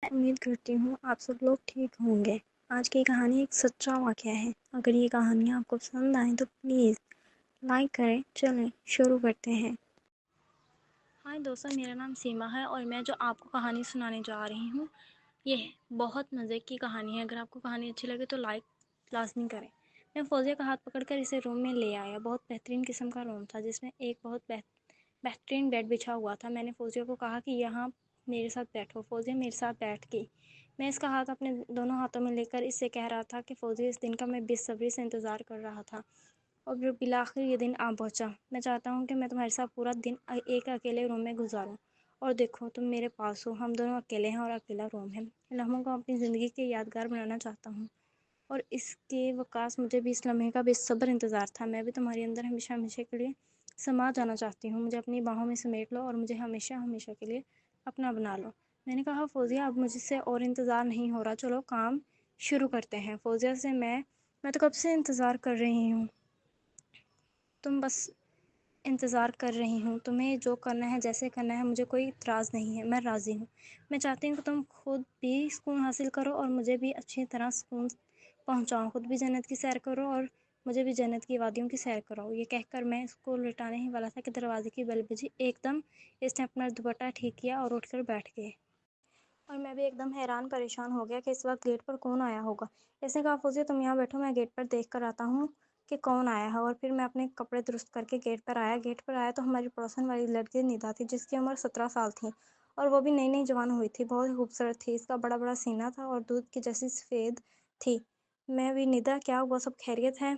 امید کرتی ہوں آپ سب لوگ ٹھیک ہوں گے۔ آج کی کہانی ایک سچا واقعہ ہے۔ اگر یہ کہانیاں آپ کو پسند آئیں تو پلیز لائک کریں۔ چلیں شروع کرتے ہیں۔ ہائی دوستو، میرا نام سیما ہے اور میں جو آپ کو کہانی سنانے جا رہی ہوں یہ بہت مزے کی کہانی ہے۔ اگر آپ کو کہانی اچھی لگے تو لائک لازمی کریں۔ میں فوزیہ کا ہاتھ پکڑ کر اسے روم میں لے آیا۔ بہت بہترین قسم کا روم تھا جس میں ایک بہت بہترین بیڈ بچھا ہوا تھا۔ میں نے فوزیہ کو کہا کہ یہاں میرے ساتھ بیٹھو۔ فوزیہ میرے ساتھ بیٹھ گئی۔ میں اس کا ہاتھ اپنے دونوں ہاتھوں میں لے کر اس سے کہہ رہا تھا کہ فوزیہ، اس دن کا میں بے صبری سے انتظار کر رہا تھا اور بالآخر یہ دن آ پہنچا۔ میں چاہتا ہوں کہ میں تمہارے ساتھ پورا دن ایک اکیلے روم میں گزاروں اور دیکھو تم میرے پاس ہو۔ ہم دونوں اکیلے ہیں اور اکیلا روم ہے۔ لمحوں کو اپنی زندگی کے یادگار بنانا چاہتا ہوں اور اس کے وقاص مجھے بھی اس لمحے کا بے صبر انتظار تھا۔ میں بھی تمہارے اندر ہمیشہ ہمیشہ کے لیے سما جانا چاہتی ہوں۔ مجھے اپنی باہوں میں سمیٹ لو اور مجھے ہمیشہ ہمیشہ کے لیے اپنا بنا لو۔ میں نے کہا فوزیہ، اب مجھ سے اور انتظار نہیں ہو رہا، چلو کام شروع کرتے ہیں۔ فوزیہ سے میں تو کب سے انتظار کر رہی ہوں، تم بس انتظار کر رہی ہوں۔ تمہیں جو کرنا ہے جیسے کرنا ہے مجھے کوئی اعتراض نہیں ہے، میں راضی ہوں۔ میں چاہتی ہوں کہ تم خود بھی سکون حاصل کرو اور مجھے بھی اچھی طرح سکون پہنچاؤ۔ خود بھی جنت کی سیر کرو اور مجھے بھی جنت کی وادیوں کی سیر کراؤ۔ یہ کہہ کر میں اس کو لٹانے ہی والا تھا کہ دروازے کی بیل بجی۔ ایک دم اس نے اپنا دوپٹہ ٹھیک کیا اور اٹھ کر بیٹھ گئے اور میں بھی ایک دم حیران پریشان ہو گیا کہ اس وقت گیٹ پر کون آیا ہوگا۔ اس نے کہا فوزیہ تم یہاں بیٹھو، میں گیٹ پر دیکھ کر آتا ہوں کہ کون آیا ہے۔ اور پھر میں اپنے کپڑے درست کر کے گیٹ پر آیا۔ گیٹ پر آیا تو ہماری پڑوسن والی لڑکی ندا تھی جس کی عمر 17 سال تھی اور وہ بھی نئی نئی جوان ہوئی تھی۔ بہت خوبصورت تھی، اس کا بڑا بڑا سینہ تھا اور دودھ کی جیسی سفید تھی۔ میں بھی ندا، کیا ہوا، سب خیریت ہے؟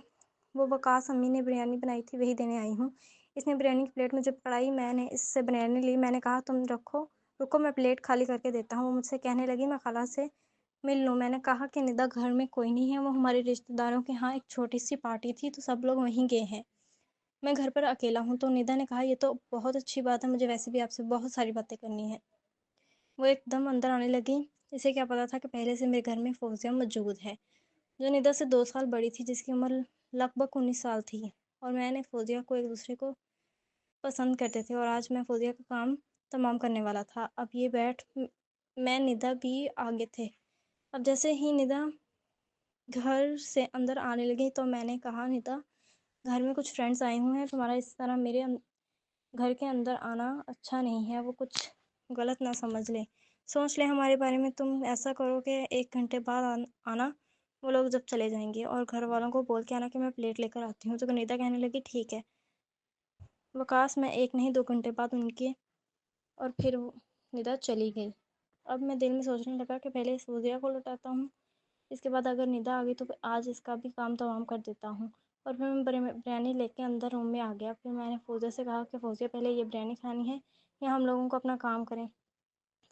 وہ وقاص، امی نے بریانی بنائی تھی وہی دینے آئی ہوں۔ اس نے بریانی کی پلیٹ مجھے پکڑائی، میں نے اس سے بریانی لی۔ میں نے کہا تم رکو میں پلیٹ خالی کر کے دیتا ہوں۔ وہ مجھ سے کہنے لگی میں خالہ سے مل لوں۔ میں نے کہا کہ ندا گھر میں کوئی نہیں ہے، وہ ہمارے رشتہ داروں کے ہاں ایک چھوٹی سی پارٹی تھی تو سب لوگ وہیں گئے ہیں، میں گھر پر اکیلا ہوں۔ تو ندا نے کہا یہ تو بہت اچھی بات ہے، مجھے ویسے بھی آپ سے بہت ساری باتیں کرنی ہیں۔ وہ ایک دم اندر آنے لگی۔ اسے کیا پتا تھا کہ پہلے سے میرے گھر میں فوزیہ موجود ہے جو ندا سے 2 سال بڑی تھی، جس کی عمر لگ بھگ 19 سال تھی اور میں نے فوزیہ کو ایک دوسرے کو پسند کرتے تھے اور آج میں فوزیہ کا کام تمام کرنے والا تھا۔ اب یہ میں ندا بھی آگے تھے۔ اب جیسے ہی ندا گھر سے اندر آنے لگی تو میں نے کہا ندا، گھر میں کچھ فرینڈس آئے ہوئے ہیں، تمہارا اس طرح میرے گھر کے اندر آنا اچھا نہیں ہے، وہ کچھ غلط نہ سمجھ لیں، سوچ لیں ہمارے بارے میں۔ تم ایسا کرو کہ 1 گھنٹے بعد آنا، وہ لوگ جب چلے جائیں گے، اور گھر والوں کو بول کے آنا کہ میں پلیٹ لے کر آتی ہوں۔ تو ندا کہنے لگی ٹھیک ہے وقاص، میں 1 نہیں 2 گھنٹے بعد ان کے، اور پھر ندا چلی گئی۔ اب میں دل میں سوچنے لگا کہ پہلے اس فوزیہ کو لٹاتا ہوں، اس کے بعد اگر ندا آ گئی تو آج اس کا بھی کام تمام کر دیتا ہوں۔ اور پھر میں بریانی لے کے اندر روم میں آ گیا۔ پھر میں نے فوزیہ سے کہا کہ فوزیہ پہلے یہ بریانی کھانی ہے یا ہم لوگوں کو اپنا کام کریں؟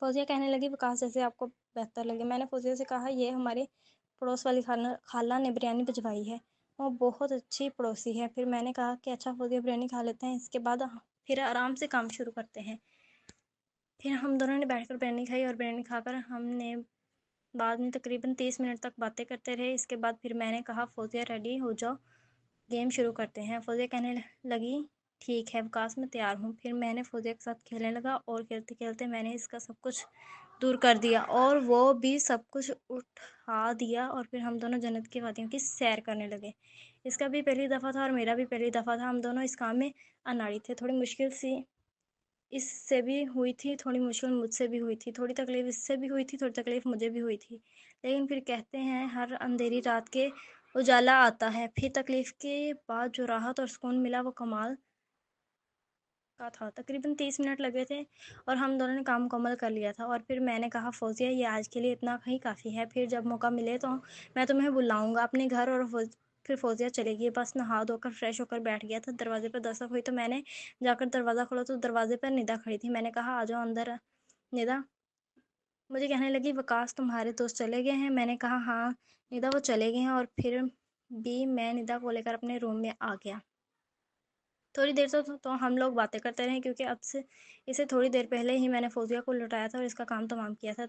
فوزیہ کہنے لگی وقاص جیسے آپ کو بہتر لگے۔ میں نے فوزیہ سے کہا یہ ہمارے پڑوس والی خالہ نے بریانی بھجوائی ہے، وہ بہت اچھی پڑوسی ہے۔ پھر میں نے کہا کہ اچھا فوزیہ بریانی کھا لیتے ہیں، اس کے بعد پھر آرام سے کام شروع کرتے ہیں۔ پھر ہم دونوں نے بیٹھ کر بریانی کھائی اور بریانی کھا کر ہم نے بعد میں تقریباً 30 منٹ تک باتیں کرتے رہے۔ اس کے بعد پھر میں نے کہا فوزیہ ریڈی ہو جاؤ، گیم شروع کرتے ہیں۔ فوزیہ کہنے لگی ٹھیک ہے وقاص، میں تیار ہوں۔ پھر میں نے فوزیہ کے ساتھ کھیلنے لگا اور کھیلتے کھیلتے میں نے اس کا سب کچھ دور کر دیا اور وہ بھی سب کچھ اٹھا دیا، اور پھر ہم دونوں جنت کی وادیوں کی سیر کرنے لگے۔ اس کا بھی پہلی دفعہ تھا اور میرا بھی پہلی دفعہ تھا۔ ہم دونوں اس کام میں اناڑی تھے۔ تھوڑی مشکل سی اس سے بھی ہوئی تھی، تھوڑی مشکل مجھ سے بھی ہوئی تھی، تھوڑی تکلیف اس سے بھی ہوئی تھی، تھوڑی تکلیف مجھے بھی ہوئی تھی، لیکن پھر کہتے ہیں ہر اندھیری رات کے اجالا آتا ہے۔ پھر تکلیف کے بعد جو راحت اور سکون ملا وہ کمال کا تھا۔ تقریباً 30 منٹ لگے تھے اور ہم دونوں نے کام مکمل کر لیا تھا۔ اور پھر میں نے کہا فوزیہ یہ آج کے لیے اتنا ہی کافی ہے، پھر جب موقع ملے تو میں تمہیں بلاؤں گا اپنے گھر۔ اور پھر فوزیہ چلے گی، بس نہا دھو کر فریش ہو کر بیٹھ گیا تھا۔ دروازے پر دستک ہوئی تو میں نے جا کر دروازہ کھولا تو دروازے پر ندا کھڑی تھی۔ میں نے کہا آ جاؤ اندر ندا۔ مجھے کہنے لگی وقاص تمہارے دوست چلے گئے ہیں؟ میں نے کہا ہاں ندا، وہ چلے گئے ہیں۔ اور پھر بھی میں ندا کو لے کر اپنے روم میں آ گیا۔ تھوڑی دیر تو ہم لوگ باتیں کرتے رہے، کیونکہ اسے تھوڑی دیر پہلے ہی میں نے فوزیہ کو لٹایا تھا اور اس کا کام تمام کیا تھا،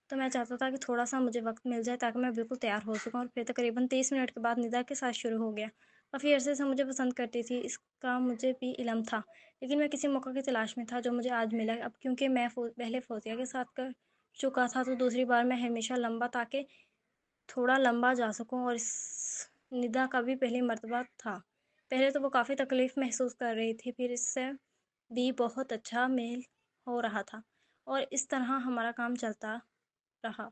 تو میں چاہتا تھا کہ تھوڑا سا مجھے وقت مل جائے تاکہ میں بالکل تیار ہو سکوں۔ اور پھر تقریباً 30 منٹ کے بعد ندا کے ساتھ شروع ہو گیا۔ کافی عرصے سے مجھے پسند کرتی تھی، اس کا مجھے بھی علم تھا، لیکن میں کسی موقع کی تلاش میں تھا جو مجھے آج ملا۔ اب کیونکہ میں پہلے فوزیہ کے ساتھ چکا تھا تو دوسری بار میں ہمیشہ لمبا تاکہ تھوڑا لمبا جا سکوں، اور اس ندا کا بھی پہلی مرتبہ تھا۔ پہلے تو وہ کافی تکلیف محسوس کر رہی تھی، پھر اس سے بھی بہت اچھا میل ہو رہا تھا، اور اس طرح ہمارا کام چلتا رہا،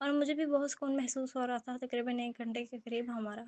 اور مجھے بھی بہت سکون محسوس ہو رہا تھا۔ تقریباً 1 گھنٹے کے قریب ہمارا